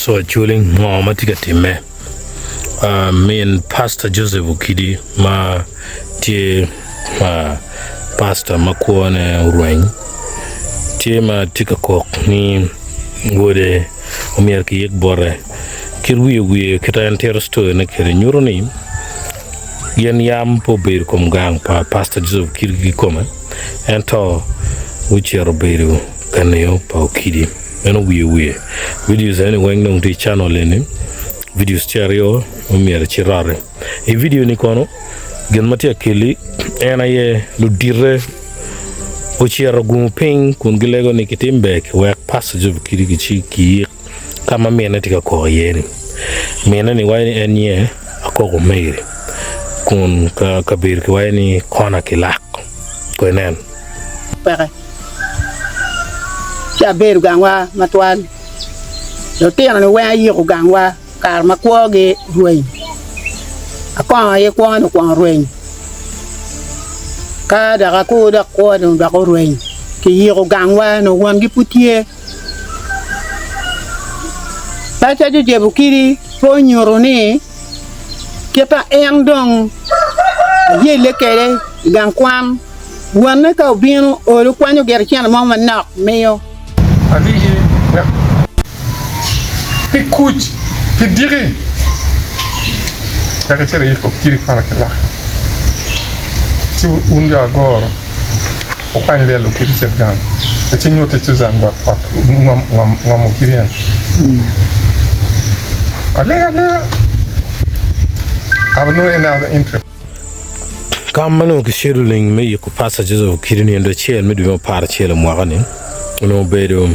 so Acholi mama tika time me and Pastor Joseph Okidi ma tie pastor makuone urweng tie ma tika kok ni ngode omier ki yek bore kirwi kita entero sto na kire nyuro ni yen yam po beir kom gang pa Pastor Joseph Okidi koma ento uchero beiru kaneo pa Okidi eno wiye videos any weng nong ti channel ni videos stereo omier chirare e video ni kono gen matia kili ena ye lu dire o chero gumu ping kun gilego ni kitimbe wek Pastor Joseph Okidi ki kama mena tika ko yeni mena ni wani enye Akoko meire kun ka bir ki wani kona kilak ko nen pare ya beru gangwa matwal lo tena no wa yi ko gangwa kar makwo ge ruin akwa ye kwa no kwa ruin ka da ko da ko no da ko ruin ki yi ko gangwa no wan gi putie ta cha je Okidi po nyoro ni kepa endong ye lekere gangkwam wan ka bino o lo kwanyo ger kiana mama nak meyo ali écoute te dire que c'est il faut qu'il fasse là si on y a agora o kan le lo kiri set gan e tinyo te tuzanga pat ngam kirian ale have no another interest kamano ke scheduling me ko passages of Okidi ndo chel me do par chel mo gane no bedo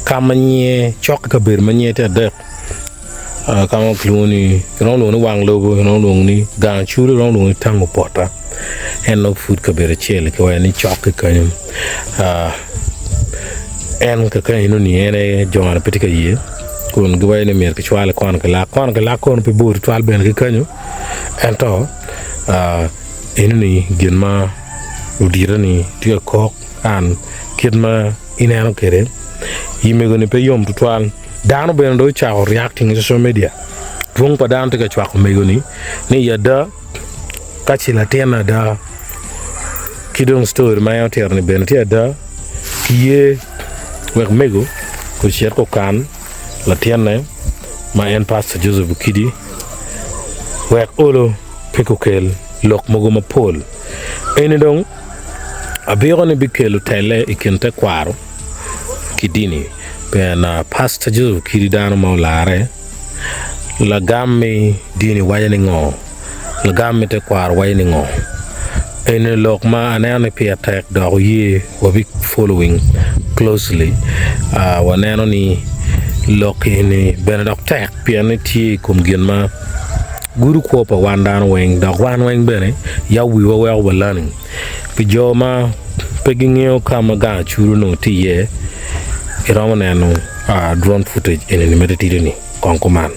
kamanye chok ka ber manye te de kama kluni rondo no wang logo rondo ni gan churu rondo ni tango pota en no food ka ber chel ko ni chok ka ni en ka no ni ene jona petika ye kun gwa ni mer ka chwala kon ka la kon pe bur twal ben ka kanyo ento enuni ginma udirani tia kok an kidma inano kere yimego ni pe yom tutwal dano bendo cha reacting in social media vung pa dan tika chwa ko mego ni yada kachila tena da kidong story ma yoter ni ben tia da kiye wek mego ko cher ko kan la tena ma en Pastor Joseph Okidi wek olo pekokel lok mogoma pol ene dong abiro ni bikelo tele ikente kwaro kidini pena Pastor Joseph Okidi dano maulare la gamme dini wayani ngo la gamme te kwaro wayani ngo ene lok ma anane pia tek do ye wabi following closely waneno ni lok ini benedok tek pia ni ti kum genma guru ko pa wandan weng da wan weng bene ya wi wa wa learning pijoma pegingeo kama ga churu no tiye iramane no drone footage in ni meditini konkoman